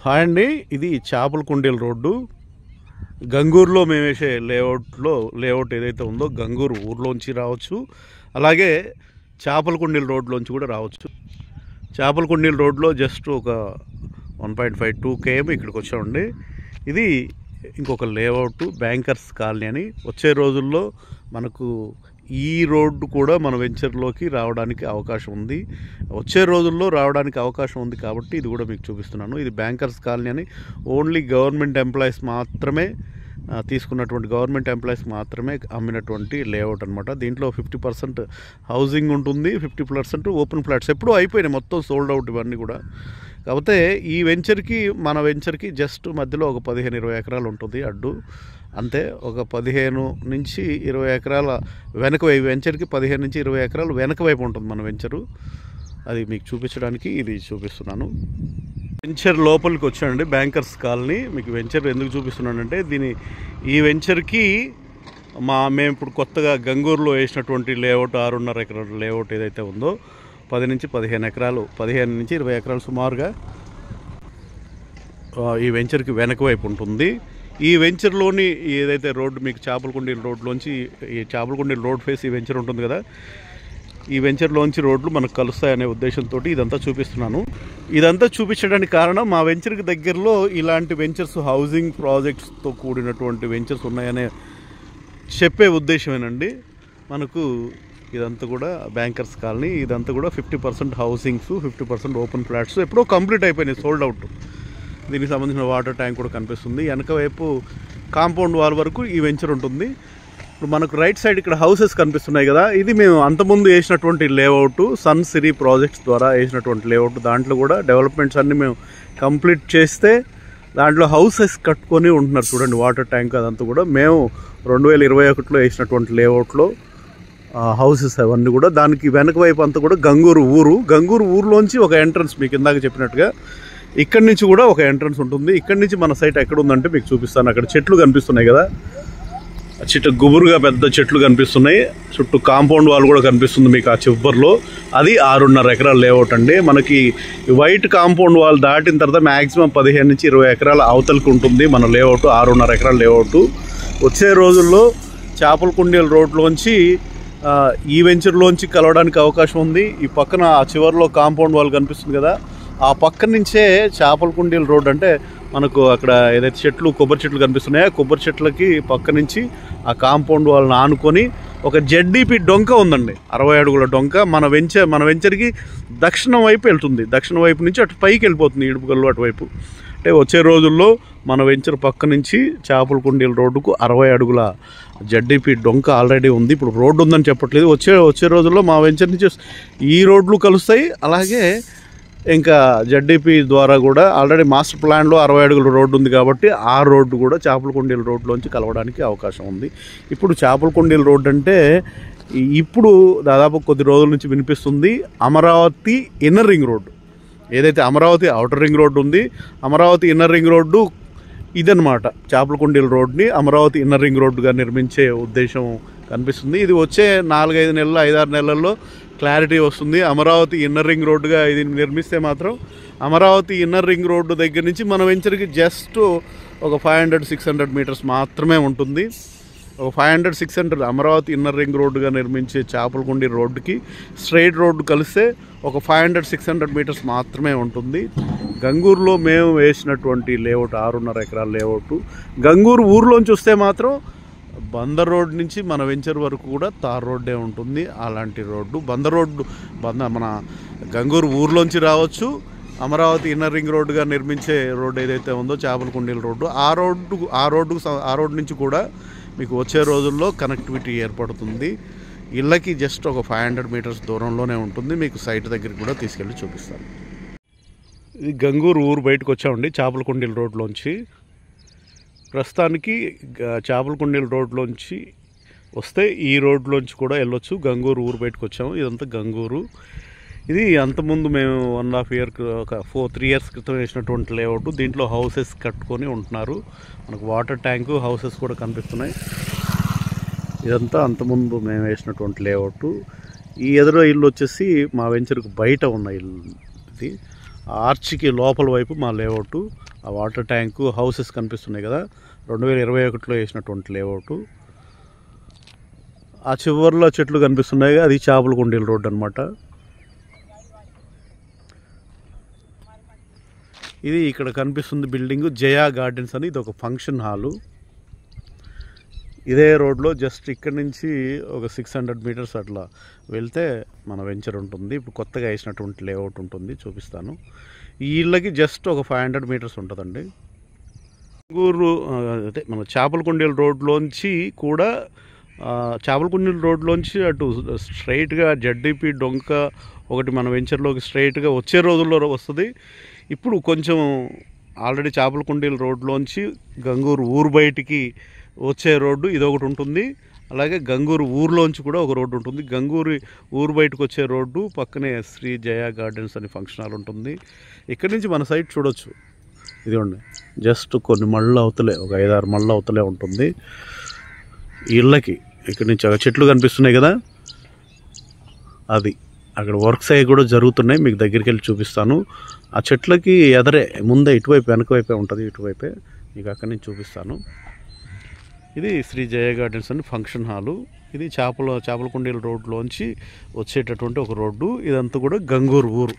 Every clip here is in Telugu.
హాయ్ అండి, ఇది చేపలకుండేల రోడ్డు. గంగూరులో మేము వేసే లేఅవుట్ ఏదైతే ఉందో గంగూరు ఊర్లోంచి రావచ్చు, అలాగే చేపలకుండేల రోడ్లోంచి కూడా రావచ్చు. చేపలకుండేల రోడ్లో జస్ట్ ఒక 1.52 km ఇక్కడికి వచ్చామండి. ఇది ఇంకొక లేఅవుట్ బ్యాంకర్స్ కాలనీ అని. వచ్చే రోజుల్లో మనకు ఈ రోడ్డు కూడా మన వెంచర్లోకి రావడానికి అవకాశం ఉంది. వచ్చే రోజుల్లో రావడానికి అవకాశం ఉంది కాబట్టి ఇది కూడా మీకు చూపిస్తున్నాను. ఇది బ్యాంకర్స్ కాలనీ అని. ఓన్లీ గవర్నమెంట్ ఎంప్లాయీస్ మాత్రమే తీసుకున్నటువంటి, గవర్నమెంట్ ఎంప్లాయీస్ మాత్రమే అమ్మినటువంటి లేఅవుట్ అనమాట. దీంట్లో 50% హౌసింగ్ ఉంటుంది, 50% ఓపెన్ ఫ్లాట్స్. ఎప్పుడూ అయిపోయినాయి, మొత్తం సోల్డ్ అవుట్ ఇవన్నీ కూడా. కాకపోతే ఈ వెంచర్కి మన వెంచర్కి జస్ట్ మధ్యలో ఒక 15-20 ఎకరాలు ఉంటుంది అడ్డు, అంతే. ఒక 15 నుంచి 20 ఎకరాల వెనక వైపు, వెంచర్కి 15 నుంచి 20 ఎకరాలు వెనక వైపు ఉంటుంది మన వెంచరు. అది మీకు చూపించడానికి ఇది చూపిస్తున్నాను. వెంచర్ లోపలికి వచ్చానండి, బ్యాంకర్స్ కాలనీ. మీకు వెంచర్ ఎందుకు చూపిస్తున్నానంటే ఈ వెంచర్కి మేము ఇప్పుడు కొత్తగా గంగూరులో వేసినటువంటి లేఅవుట్ 6.5 ఎకరాల లేఅవుట్ ఏదైతే ఉందో 10 నుంచి 15 ఎకరాలు, 15 నుంచి 20 ఎకరాలు సుమారుగా ఈ వెంచర్కి వెనక వైపు ఉంటుంది. ఈ వెంచర్లోని ఏదైతే రోడ్డు మీకు చేపలకుండేల రోడ్లోంచి, ఈ చేపలకుండేల రోడ్ ఫేస్ ఈ వెంచర్ ఉంటుంది కదా, ఈ వెంచర్లోంచి రోడ్లు మనకు కలుస్తాయనే ఉద్దేశంతో ఇదంతా చూపిస్తున్నాను. ఇదంతా చూపించడానికి కారణం, మా వెంచర్కి దగ్గరలో ఇలాంటి వెంచర్స్, హౌసింగ్ ప్రాజెక్ట్స్తో కూడినటువంటి వెంచర్స్ ఉన్నాయనే చెప్పే ఉద్దేశమేనండి. మనకు ఇదంతా కూడా బ్యాంకర్స్ కాలనీ, ఇదంతా కూడా 50% హౌసింగ్స్, 50% ఓపెన్ ఫ్లాట్స్. ఎప్పుడో కంప్లీట్ అయిపోయినాయి, సోల్డ్ అవుట్. దీనికి సంబంధించిన వాటర్ ట్యాంక్ కూడా కనిపిస్తుంది. వెనక వైపు కాంపౌండ్ వాల్ వరకు ఈ వెంచర్ ఉంటుంది. ఇప్పుడు మనకు రైట్ సైడ్ ఇక్కడ హౌసెస్ కనిపిస్తున్నాయి కదా, ఇది మేము అంతకుముందు వేసినటువంటి లేఅవుట్, సన్ సిరీ ప్రాజెక్ట్స్ ద్వారా వేసినటువంటి లేఅవుట్. దాంట్లో కూడా డెవలప్మెంట్స్ అన్నీ మేము కంప్లీట్ చేస్తే దాంట్లో హౌసెస్ కట్టుకొని ఉంటున్నారు చూడండి, వాటర్ ట్యాంక్ అదంతా కూడా. మేము 2021లో వేసినటువంటి లేఅవుట్లో హౌసెస్ అవన్నీ కూడా. దానికి వెనక వైపు అంతా కూడా గంగూరు ఊరులోంచి ఒక ఎంట్రన్స్, మీకు ఇందాక చెప్పినట్టుగా ఇక్కడి నుంచి కూడా ఒక ఎంట్రన్స్ ఉంటుంది. ఇక్కడి నుంచి మన సైట్ ఎక్కడ ఉందంటే మీకు చూపిస్తాను. అక్కడ చెట్లు కనిపిస్తున్నాయి కదా, గుబురుగా పెద్ద చెట్లు కనిపిస్తున్నాయి. చుట్టూ కాంపౌండ్ వాల్ కూడా కనిపిస్తుంది మీకు ఆ చివర్లో. అది 6.5 ఎకరాల లేఅవుట్ అండి. మనకి వైట్ కాంపౌండ్ వాల్ దాటిన తర్వాత మ్యాక్సిమం 15 నుంచి 20 ఎకరాల అవతలకి ఉంటుంది మన లేఅవుట్, 6.5 ఎకరాల లేఅవుట్. వచ్చే రోజుల్లో చేపలకుండేల రోడ్లోంచి ఈ వెంచర్లోంచి కలవడానికి అవకాశం ఉంది. ఈ పక్కన ఆ చివర్లో కాంపౌండ్ వాల్ కనిపిస్తుంది కదా, ఆ పక్క నుంచే చేపలకుండేల రోడ్. అంటే మనకు అక్కడ ఏదైతే కొబ్బరి చెట్లు కనిపిస్తున్నాయో, కొబ్బరి చెట్లకి పక్క నుంచి ఆ కాంపౌండ్ వాళ్ళని ఆనుకొని ఒక జెడ్డీపీ డొంక ఉందండి, 60 అడుగుల డొంక. మన వెంచర్కి దక్షిణం వైపు వెళ్తుంది. దక్షిణ వైపు నుంచి అటు పైకి వెళ్ళిపోతుంది, ఇడుపుగల్లు అటువైపు. అంటే వచ్చే రోజుల్లో మన వెంచర్ పక్క నుంచి చేపలకుండేల రోడ్డుకు 60 అడుగుల జెడ్డీపీ డొంక ఆల్రెడీ ఉంది. ఇప్పుడు రోడ్డు ఉందని చెప్పట్లేదు. వచ్చే రోజుల్లో మా వెంచర్ నుంచి ఈ రోడ్లు కలుస్తాయి. అలాగే ఇంకా జెడ్డీపీ ద్వారా కూడా ఆల్రెడీ మాస్టర్ ప్లాన్లో 60 అడుగుల రోడ్డు ఉంది కాబట్టి ఆ రోడ్డు కూడా చేపలకుండేల రోడ్లోంచి కలవడానికి అవకాశం ఉంది. ఇప్పుడు చేపలకుండేల రోడ్డు అంటే ఇప్పుడు దాదాపు కొద్ది రోజుల నుంచి వినిపిస్తుంది అమరావతి ఇన్నర్ రింగ్ రోడ్డు. ఏదైతే అమరావతి అవుటర్ రింగ్ రోడ్డు ఉంది, అమరావతి ఇన్నర్ రింగ్ రోడ్డు ఇదనమాట. చేపలకుండేల రోడ్ని అమరావతి ఇన్నర్ రింగ్ రోడ్డుగా నిర్మించే ఉద్దేశం కనిపిస్తుంది. ఇది వచ్చే 4-5 నెలలు, 5-6 నెలల్లో క్లారిటీ వస్తుంది. అమరావతి ఇన్నర్ రింగ్ రోడ్డుగా ఇది నిర్మిస్తే మాత్రం అమరావతి ఇన్నర్ రింగ్ రోడ్డు దగ్గర నుంచి మన వెంచర్కి జస్ట్ ఒక 500-600 మీటర్స్ మాత్రమే ఉంటుంది. ఒక 500-600 అమరావతి ఇన్నర్ రింగ్ రోడ్డుగా నిర్మించే చేపలకుండేల రోడ్డుకి స్ట్రైట్ రోడ్డు కలిస్తే ఒక 500-600 మీటర్స్ మాత్రమే ఉంటుంది. గంగూరులో మేము వేసినటువంటి లేఅవుట్ 6.5 ఎకరాల లేఅవుట్. గంగూరు ఊర్లోంచి వస్తే మాత్రం బందర్ రోడ్ నుంచి మన వెంచర్ వరకు కూడా తార్ రోడ్డే ఉంటుంది. అలాంటి రోడ్డు మన గంగూరు ఊర్లోంచి రావచ్చు. అమరావతి ఇన్నర్ రింగ్ రోడ్డుగా నిర్మించే రోడ్డు ఏదైతే ఉందో చేపలకుండేల రోడ్డు, ఆ రోడ్డు నుంచి కూడా మీకు వచ్చే రోజుల్లో కనెక్టివిటీ ఏర్పడుతుంది. ఇళ్ళకి జస్ట్ ఒక 500 మీటర్స్ దూరంలోనే ఉంటుంది. మీకు సైట్ దగ్గరికి కూడా తీసుకెళ్ళి చూపిస్తాను. ఇది గంగూరు ఊరు బయటకు వచ్చామండి చేపలకుండేల రోడ్లోంచి. ప్రస్తుతానికి చేపలకుండేల రోడ్లోంచి వస్తే ఈ రోడ్లోంచి కూడా వెళ్ళొచ్చు. గంగూరు ఊరు బయటకు వచ్చాము. ఇదంతా గంగూరు. ఇది అంతకుముందు మేము 1.5 year, ఒక 3 years క్రితం వేసినటువంటి లేఅవుట్. దీంట్లో హౌసెస్ కట్టుకొని ఉంటున్నారు. మనకు వాటర్ ట్యాంకు, హౌసెస్ కూడా కనిపిస్తున్నాయి. ఇదంతా అంతకుముందు మేము వేసినటువంటి లేఅవుట్. ఈ ఎదురు ఇల్లు వచ్చేసి మా వెంచర్కు బయట ఉన్న ఇల్లు. ఇది ఆర్చికి లోపల వైపు మా లేఅవుట్. ఆ వాటర్ ట్యాంకు, హౌసెస్ కనిపిస్తున్నాయి కదా, 2021లో వేసినటువంటి లేఅవుట్. ఆ చివర్లో చెట్లు కనిపిస్తున్నాయి, అది చాపలకుండీల రోడ్ అనమాట. ఇది ఇక్కడ కనిపిస్తుంది బిల్డింగు జయా గార్డెన్స్ అని. ఇది ఒక ఫంక్షన్ హాలు. ఇదే రోడ్లో జస్ట్ ఇక్కడ నుంచి ఒక 600 మీటర్స్ అట్లా వెళ్తే మన వెంచర్ ఉంటుంది. ఇప్పుడు కొత్తగా వేసినటువంటి లేఅవుట్ ఉంటుంది, చూపిస్తాను. ఈ ఇళ్ళకి జస్ట్ ఒక 500 మీటర్స్ ఉంటుందండి. గంగూరు అదే మన చాపలకుండీల రోడ్లోంచి కూడా, చాపలకుండీల రోడ్లోంచి అటు స్ట్రైట్గా జడ్డీపీ డొంక ఒకటి మన వెంచర్లోకి స్ట్రైట్గా వచ్చే రోజుల్లో వస్తుంది. ఇప్పుడు కొంచెం ఆల్రెడీ చాపలకుండీల రోడ్లోంచి గంగూరు ఊరు బయటికి వచ్చే రోడ్డు ఇదొకటి ఉంటుంది. అలాగే గంగూరు ఊర్లోంచి కూడా ఒక రోడ్డు ఉంటుంది. గంగూరు ఊరు బయటకు వచ్చే రోడ్డు పక్కనే శ్రీ జయా గార్డెన్స్ అని ఫంక్షన్ హాల్ ఉంటుంది. ఇక్కడి నుంచి మన సైట్ చూడొచ్చు. ఇదిగోండి, జస్ట్ కొన్ని మళ్ళీ అవతలే, ఒక 5-6 మళ్ళీ అవతలే ఉంటుంది ఇళ్ళకి. ఇక్కడి నుంచి చెట్లు కనిపిస్తున్నాయి కదా, అది అక్కడ వర్క్స్ అవి కూడా జరుగుతున్నాయి. మీకు దగ్గరికి వెళ్ళి చూపిస్తాను. ఆ చెట్లకి ఎదరే ముందే ఇటువైపు వెనక వైపే ఉంటుంది, ఇటువైపే మీకు అక్కడి నుంచి చూపిస్తాను. ఇది శ్రీ జయ గార్డెన్స్ అని ఫంక్షన్ హాలు. ఇది చాపలకుండీల రోడ్లోంచి వచ్చేటటువంటి ఒక రోడ్డు. ఇదంతా కూడా గంగూరు ఊరు.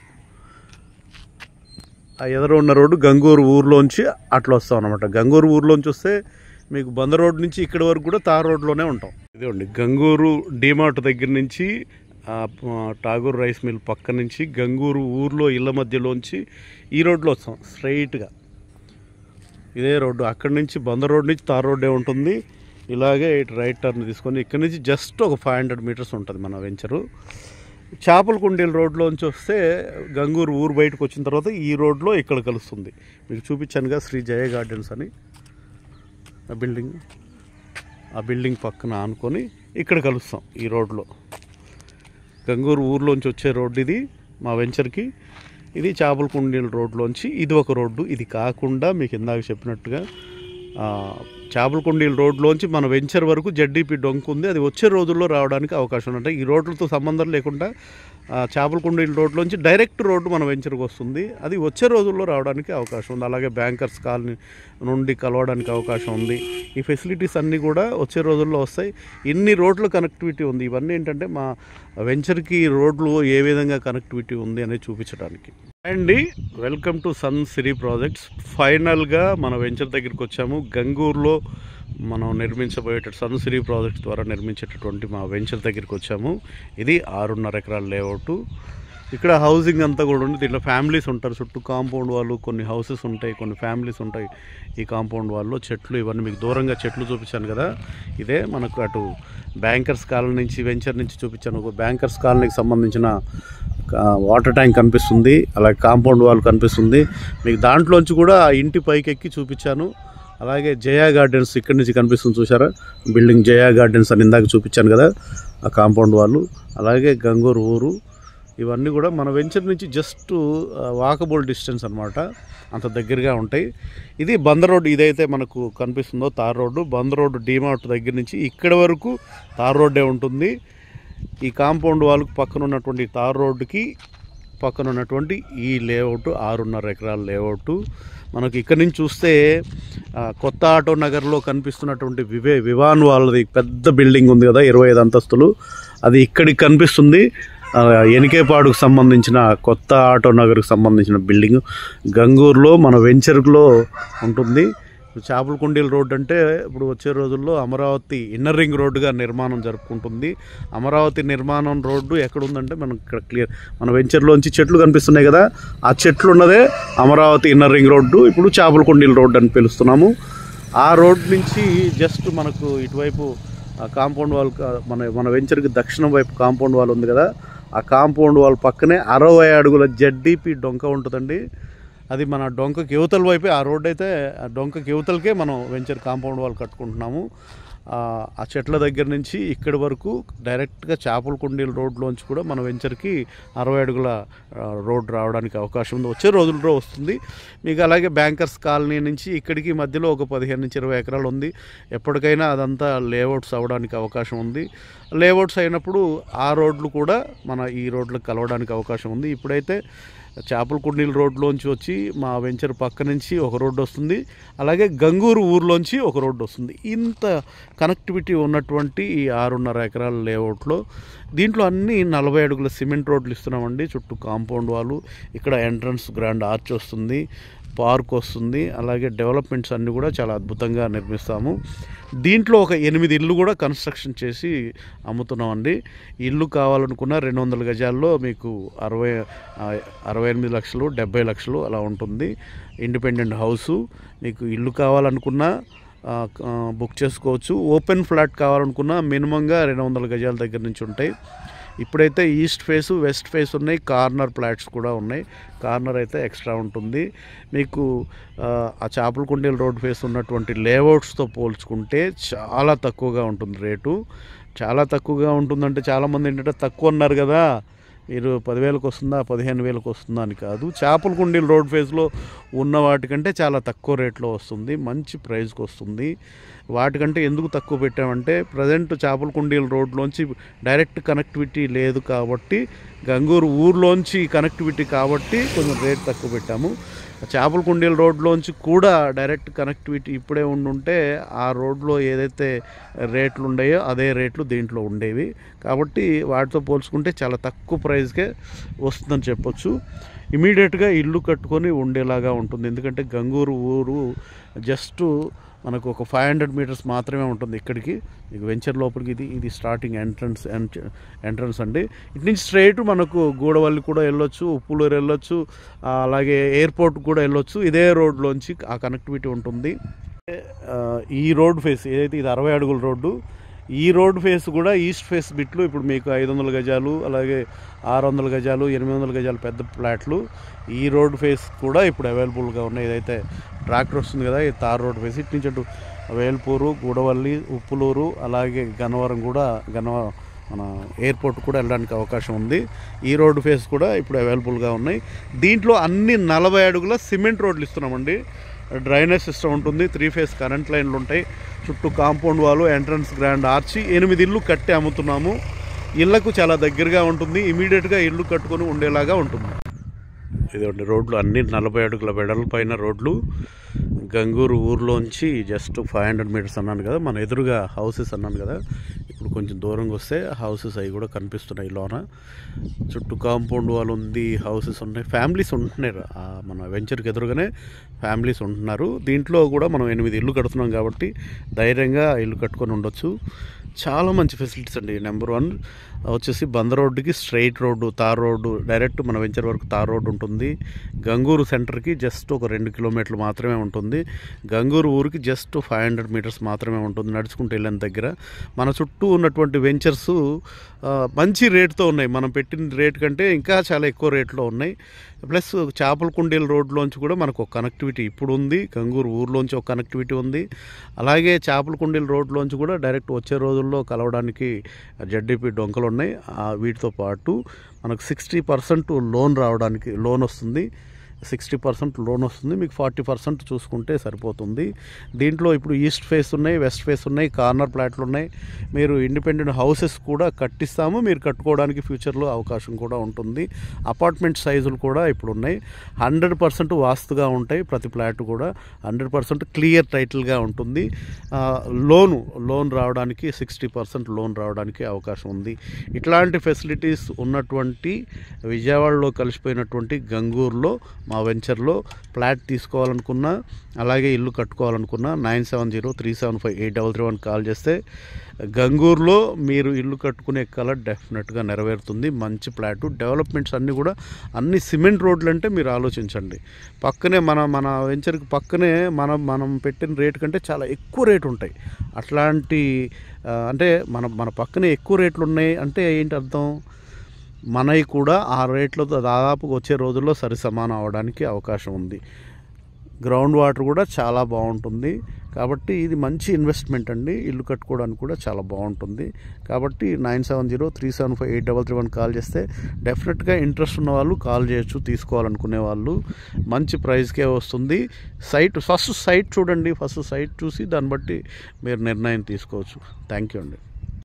ఆ ఎదురు ఉన్న రోడ్డు గంగూరు ఊర్లోంచి అట్లా వస్తాం అనమాట. గంగూరు ఊర్లోంచి వస్తే మీకు బంద రోడ్ నుంచి ఇక్కడి వరకు కూడా తార్ రోడ్లోనే ఉంటాం. ఇదిగోండి, గంగూరు డీమార్ట్ దగ్గర నుంచి ఠాగూర్ రైస్ మిల్ పక్క నుంచి గంగూరు ఊర్లో ఇళ్ళ మధ్యలోంచి ఈ రోడ్లో వస్తాం స్ట్రైట్గా. ఇదే రోడ్డు. అక్కడి నుంచి బంద రోడ్ నుంచి తార్ రోడ్డే ఉంటుంది. ఇలాగే ఇటు రైట్ టర్న్ తీసుకొని ఇక్కడి నుంచి జస్ట్ ఒక 500 మీటర్స్ ఉంటుంది మన వెంచరు. చాపలకుండీల రోడ్లోంచి వస్తే గంగూరు ఊరు బయటకు వచ్చిన తర్వాత ఈ రోడ్లో ఇక్కడ కలుస్తుంది. మీకు చూపించానుగా శ్రీ జయ గార్డెన్స్ అని ఆ బిల్డింగ్ పక్కన ఆనుకొని ఇక్కడ కలుస్తాం ఈ రోడ్లో. గంగూరు ఊర్లోంచి వచ్చే రోడ్డు ఇది మా వెంచర్కి. ఇది చాపలకుండీల రోడ్లోంచి ఇది ఒక రోడ్డు. ఇది కాకుండా మీకు ఇందాక చెప్పినట్టుగా చాపలకుండీల రోడ్లోంచి మన వెంచర్ వరకు జడ్డీపీ డొంక ఉంది. అది వచ్చే రోజుల్లో రావడానికి అవకాశం ఉంటుంది. ఈ రోడ్లతో సంబంధం లేకుండా చాపలకుండీల రోడ్లోంచి డైరెక్ట్ రోడ్డు మన వెంచర్కి వస్తుంది. అది వచ్చే రోజుల్లో రావడానికి అవకాశం ఉంది. అలాగే బ్యాంకర్స్ కాలనీ నుండి కలవడానికి అవకాశం ఉంది. ఈ ఫెసిలిటీస్ అన్నీ కూడా వచ్చే రోజుల్లో వస్తాయి. ఇన్ని రోడ్ల కనెక్టివిటీ ఉంది. ఇవన్నీ ఏంటంటే మా వెంచర్కి రోడ్లు ఏ విధంగా కనెక్టివిటీ ఉంది అనేది చూపించడానికి. అండి, welcome to sun Siri projects. ఫైనల్గా మన వెంచర్ దగ్గరికి వచ్చాము. గంగూరులో మనం నిర్మించబోయేట సన్ సిరీ ప్రాజెక్ట్స్ ద్వారా నిర్మించేటటువంటి మా వెంచర్ దగ్గరికి వచ్చాము. ఇది 6.5 ఎకరాల లేఅవుట్. ఇక్కడ హౌసింగ్ అంతా కూడా ఉంది. దీంట్లో ఫ్యామిలీస్ ఉంటారు. చుట్టూ కాంపౌండ్ వాళ్ళు, కొన్ని హౌసెస్ ఉంటాయి, కొన్ని ఫ్యామిలీస్ ఉంటాయి. ఈ కాంపౌండ్ వాళ్ళు చెట్లు ఇవన్నీ మీకు దూరంగా చెట్లు చూపించాను కదా. ఇదే మనకు అటు బ్యాంకర్స్ కాలనీ నుంచి వెంచర్ నుంచి చూపించాను. ఒక బ్యాంకర్స్ కాలనీకి సంబంధించిన వాటర్ ట్యాంక్ కనిపిస్తుంది. అలాగే కాంపౌండ్ వాల్ కనిపిస్తుంది. మీకు దాంట్లోంచి కూడా ఆ ఇంటి పైకి ఎక్కి చూపించాను. అలాగే జయా గార్డెన్స్ ఇక్కడి నుంచి కనిపిస్తుంది, చూసారా బిల్డింగ్ జయా గార్డెన్స్ అని ఇందాక చూపించాను కదా, ఆ కాంపౌండ్ వాళ్ళు. అలాగే గంగూరు ఊరు, ఇవన్నీ కూడా మన వెంచర్ నుంచి జస్ట్ వాకబుల్ డిస్టెన్స్ అనమాట, అంత దగ్గరగా ఉంటాయి. ఇది బంద రోడ్డు. ఇదైతే మనకు కనిపిస్తుందో తార్ రోడ్డు. బంద రోడ్డు డీమార్ట్ దగ్గర నుంచి ఇక్కడ వరకు తార్ రోడ్డే ఉంటుంది. ఈ కాంపౌండ్ వాళ్ళకు పక్కన ఉన్నటువంటి తార్ రోడ్డుకి పక్కన ఉన్నటువంటి ఈ లేఅవుట్ 6.5 ఎకరాల లేఅవుట్. మనకి ఇక్కడ నుంచి చూస్తే కొత్త ఆటో నగర్లో కనిపిస్తున్నటువంటి వివాన్ వాళ్ళది పెద్ద బిల్డింగ్ ఉంది కదా, 25 అంతస్తులు, అది ఇక్కడికి కనిపిస్తుంది. ఎనికేపాడుకు సంబంధించిన కొత్త ఆటో నగర్కి సంబంధించిన బిల్డింగ్ గంగూరులో మన వెంచర్లో ఉంటుంది. చాపలకుండీల రోడ్డు అంటే ఇప్పుడు వచ్చే రోజుల్లో అమరావతి ఇన్నర్ రింగ్ రోడ్డుగా నిర్మాణం జరుపుకుంటుంది. అమరావతి నిర్మాణం రోడ్డు ఎక్కడుందంటే మనం ఇక్కడ క్లియర్ మన వెంచర్లోంచి చెట్లు కనిపిస్తున్నాయి కదా, ఆ చెట్లు ఉన్నదే అమరావతి ఇన్నర్ రింగ్ రోడ్డు. ఇప్పుడు చాపలకుండీల రోడ్డు అని పిలుస్తున్నాము. ఆ రోడ్డు నుంచి జస్ట్ మనకు ఇటువైపు కాంపౌండ్ వాల్, మన వెంచర్కి దక్షిణం వైపు కాంపౌండ్ వాల్ ఉంది కదా, ఆ కాంపౌండ్ వాల్ పక్కనే 60 అడుగుల జడ్డీపీ డొంక ఉంటుందండి. అది మన డొంకకి యువతల వైపే ఆ రోడ్డు అయితే, ఆ డొంకకి యువతలకే మనం వెంచర్ కాంపౌండ్ వాల్ కట్టుకుంటున్నాము. ఆ చెట్ల దగ్గర నుంచి ఇక్కడి వరకు డైరెక్ట్గా చాపలకుండీల రోడ్లోంచి కూడా మన వెంచర్కి 60 అడుగుల రోడ్ రావడానికి అవకాశం ఉంది. వచ్చే రోజుల్లో వస్తుంది మీకు. అలాగే బ్యాంకర్స్ కాలనీ నుంచి ఇక్కడికి మధ్యలో ఒక 15 నుంచి 20 ఎకరాలు ఉంది. ఎప్పటికైనా అదంతా లేఅవుట్స్ అవ్వడానికి అవకాశం ఉంది. లేఅవుట్స్ అయినప్పుడు ఆ రోడ్లు కూడా మన ఈ రోడ్లకు కలవడానికి అవకాశం ఉంది. ఇప్పుడైతే చేపల కుండీల రోడ్లోంచి వచ్చి మా వెంచర్ పక్క నుంచి ఒక రోడ్డు వస్తుంది, అలాగే గంగూరు ఊర్లోంచి ఒక రోడ్డు వస్తుంది. ఇంత కనెక్టివిటీ ఉన్నటువంటి ఈ 6.5 ఎకరాల లేఅవుట్లో దీంట్లో అన్నీ 40 అడుగుల సిమెంట్ రోడ్లు ఇస్తున్నామండి. చుట్టూ కాంపౌండ్ వాళ్ళు, ఇక్కడ ఎంట్రన్స్ గ్రాండ్ ఆర్చ్ వస్తుంది, పార్క్ వస్తుంది, అలాగే డెవలప్మెంట్స్ అన్నీ కూడా చాలా అద్భుతంగా నిర్మిస్తాము. దీంట్లో ఒక 8 ఇళ్ళు కూడా కన్స్ట్రక్షన్ చేసి అమ్ముతున్నామండి. ఇల్లు కావాలనుకున్న 200 గజాల్లో మీకు 68 లక్షలు 70 లక్షలు అలా ఉంటుంది. Independent house. మీకు ఇల్లు కావాలనుకున్నా బుక్ చేసుకోవచ్చు. ఓపెన్ ఫ్లాట్ కావాలనుకున్నా మినిమంగా 200 గజాల దగ్గర నుంచి ఉంటాయి. ఇప్పుడైతే ఈస్ట్ ఫేసు వెస్ట్ ఫేస్ ఉన్నాయి, కార్నర్ ఫ్లాట్స్ కూడా ఉన్నాయి. కార్నర్ అయితే ఎక్స్ట్రా ఉంటుంది. మీకు ఆ చేపల కుండీల రోడ్ ఫేస్ ఉన్నటువంటి లేఅవుట్స్తో పోల్చుకుంటే చాలా తక్కువగా ఉంటుంది రేటు. చాలా తక్కువగా ఉంటుందంటే చాలామంది ఏంటంటే తక్కువ అన్నారు కదా, మీరు 10,000కి వస్తుందా 15,000కి వస్తుందా అని కాదు. చేపల కుండీల రోడ్ ఫేస్లో ఉన్న వాటికంటే చాలా తక్కువ రేట్లో వస్తుంది, మంచి ప్రైస్కి వస్తుంది. వాటికంటే ఎందుకు తక్కువ పెట్టామంటే ప్రజెంట్ చేపల కుండీల రోడ్లోంచి డైరెక్ట్ కనెక్టివిటీ లేదు కాబట్టి, గంగూరు ఊర్లోంచి కనెక్టివిటీ కాబట్టి కొంచెం రేట్ తక్కువ పెట్టాము. చేపల కుండీల రోడ్లోంచి కూడా డైరెక్ట్ కనెక్టివిటీ ఇప్పుడే ఉండుంటే ఆ రోడ్లో ఏదైతే రేట్లు ఉన్నాయో అదే రేట్లు దీంట్లో ఉండేవి. కాబట్టి వాటితో పోల్చుకుంటే చాలా తక్కువ ప్రైస్కే వస్తుందని చెప్పొచ్చు. ఇమీడియట్గా ఇల్లు కట్టుకొని ఉండేలాగా ఉంటుంది. ఎందుకంటే గంగూరు ఊరు జస్ట్ మనకు ఒక 500 మీటర్స్ మాత్రమే ఉంటుంది ఇక్కడికి. మీకు వెంచర్ లోపలికి ఇది స్టార్టింగ్ ఎంట్రన్స్ అండి. ఇటు నుంచి స్ట్రైట్ మనకు గూడవల్లి కూడా వెళ్ళొచ్చు, ఉప్పులూరు వెళ్ళొచ్చు, అలాగే ఎయిర్పోర్ట్ కూడా వెళ్ళొచ్చు. ఇదే రోడ్లోంచి ఆ కనెక్టివిటీ ఉంటుంది. ఈ రోడ్ ఫేస్ ఏదైతే ఇది 60 అడుగుల రోడ్డు, ఈ రోడ్ ఫేస్ కూడా ఈస్ట్ ఫేస్ బిట్లు ఇప్పుడు మీకు 500 గజాలు, అలాగే 600 గజాలు, 800 గజాలు పెద్ద ఫ్లాట్లు ఈ రోడ్ ఫేస్ కూడా ఇప్పుడు అవైలబుల్గా ఉన్నాయి. ఏదైతే ట్రాక్టర్ వస్తుంది కదా, ఈ తార్ రోడ్ ఫేస్ ఇటు నుంచి అటు వేల్పూరు, గూడవల్లి, ఉప్పులూరు, అలాగే గన్నవరం కూడా మన ఎయిర్పోర్ట్ కూడా వెళ్ళడానికి అవకాశం ఉంది. ఈ రోడ్ ఫేస్ కూడా ఇప్పుడు అవైలబుల్గా ఉన్నాయి. దీంట్లో అన్ని 40 అడుగుల సిమెంట్ రోడ్లు ఇస్తున్నామండి. డ్రైనేజ్ సిస్టమ్ ఉంటుంది, 3 ఫేస్ కరెంట్ లైన్లు ఉంటాయి, చుట్టూ కాంపౌండ్ వాళ్ళు, ఎంట్రన్స్ గ్రాండ్ ఆర్చి, 8 ఇళ్ళు కట్టి అమ్ముతున్నాము. ఇళ్లకు చాలా దగ్గరగా ఉంటుంది, ఇమీడియట్గా ఇల్లు కట్టుకొని ఉండేలాగా ఉంటుంది. ఇదండి రోడ్లు అన్ని 40 అడుగుల వెడల పైన రోడ్లు. గంగూరు ఊర్లోంచి జస్ట్ 500 మీటర్స్ అన్నాను కదా, మన ఎదురుగా హౌసెస్ అన్నాను కదా, ఇప్పుడు కొంచెం దూరంగా వస్తే హౌసెస్ అవి కూడా కనిపిస్తున్నాయి. లోన చుట్టూ కాంపౌండ్ వాళ్ళు ఉంది, హౌసెస్ ఉన్నాయి, ఫ్యామిలీస్ ఉంటున్నారు. మన వెంచర్కి ఎదురుగానే ఫ్యామిలీస్ ఉంటున్నారు. దీంట్లో కూడా మనం 8 ఇళ్ళు కడుతున్నాం కాబట్టి ధైర్యంగా ఇల్లు కట్టుకొని ఉండొచ్చు. చాలా మంచి ఫెసిలిటీస్ అండి. నెంబర్ 1 వచ్చేసి బందర్ రోడ్డుకి straight road, tar road, direct మన వెంచర్ వరకు తార్ రోడ్డు ఉంటుంది. గంగూరు సెంటర్కి జస్ట్ ఒక 2 కిలోమీటర్లు మాత్రమే ఉంటుంది. గంగూరు ఊరికి జస్ట్ 500 మీటర్స్ మాత్రమే ఉంటుంది నడుచుకుంటూ వెళ్ళిన దగ్గర. మన చుట్టూ ఉన్నటువంటి వెంచర్స్ మంచి రేటుతో ఉన్నాయి. మనం పెట్టిన రేట్ కంటే ఇంకా చాలా ఎక్కువ రేట్లో ఉన్నాయి. ప్లస్ చేపల కుండీల రోడ్లోంచి కూడా మనకు ఒక కనెక్టివిటీ ఇప్పుడు ఉంది. గంగూరు ఊర్లోంచి ఒక కనెక్టివిటీ ఉంది. అలాగే చేపల కుండీల రోడ్లోంచి కూడా డైరెక్ట్ వచ్చే రోజుల్లో కలవడానికి జడ్డీపీ డొంకలు ఉన్నాయి. వీటితో పాటు మనకు 60% లోన్ వస్తుంది. 60% లోన్ వస్తుంది. మీకు 40% చూసుకుంటే సరిపోతుంది. దీంట్లో ఇప్పుడు ఈస్ట్ ఫేస్ ఉన్నాయి, వెస్ట్ ఫేస్ ఉన్నాయి, కార్నర్ ప్లాట్లు ఉన్నాయి. మీరు ఇండిపెండెంట్ హౌసెస్ కూడా కట్టిస్తాము, మీరు కట్టుకోవడానికి ఫ్యూచర్లో అవకాశం కూడా ఉంటుంది. అపార్ట్మెంట్ సైజులు కూడా ఇప్పుడు ఉన్నాయి. 100% వాస్తుగా ఉంటాయి. ప్రతి ఫ్లాట్ కూడా 100% క్లియర్ టైటిల్గా ఉంటుంది. లోన్ రావడానికి 60% లోన్ రావడానికి అవకాశం ఉంది. ఇట్లాంటి ఫెసిలిటీస్ ఉన్నటువంటి విజయవాడలో కలిసిపోయినటువంటి గంగూరులో మా వెంచర్లో ఫ్లాట్ తీసుకోవాలనుకున్నా, అలాగే ఇల్లు కట్టుకోవాలనుకున్నా 9703758331 కాల్ చేస్తే గంగూరులో మీరు ఇల్లు కట్టుకునే కల డెఫినెట్గా నెరవేరుతుంది. మంచి ఫ్లాటు, డెవలప్మెంట్స్ అన్నీ కూడా అన్ని సిమెంట్ రోడ్లు అంటే మీరు ఆలోచించండి. పక్కనే మన వెంచర్కి పక్కనే మనం పెట్టిన రేటు కంటే చాలా ఎక్కువ రేటు ఉంటాయి. అట్లాంటి అంటే మన పక్కనే ఎక్కువ రేట్లు ఉన్నాయి అంటే ఏంటి అర్థం? మనవి కూడా ఆ రేట్లతో దాదాపుగా వచ్చే రోజుల్లో సరి సమానం అవడానికి అవకాశం ఉంది. గ్రౌండ్ వాటర్ కూడా చాలా బాగుంటుంది. కాబట్టి ఇది మంచి ఇన్వెస్ట్మెంట్ అండి. ఇల్లు కట్టుకోవడానికి కూడా చాలా బాగుంటుంది. కాబట్టి 9703758331 కాల్ చేస్తే డెఫినెట్గా ఇంట్రెస్ట్ ఉన్న వాళ్ళు కాల్ చేయొచ్చు. తీసుకోవాలనుకునే వాళ్ళు మంచి ప్రైస్కే వస్తుంది. ఫస్ట్ సైట్ చూడండి. ఫస్ట్ సైట్ చూసి దాన్ని బట్టి మీరు నిర్ణయం తీసుకోవచ్చు. థ్యాంక్ యూ అండి.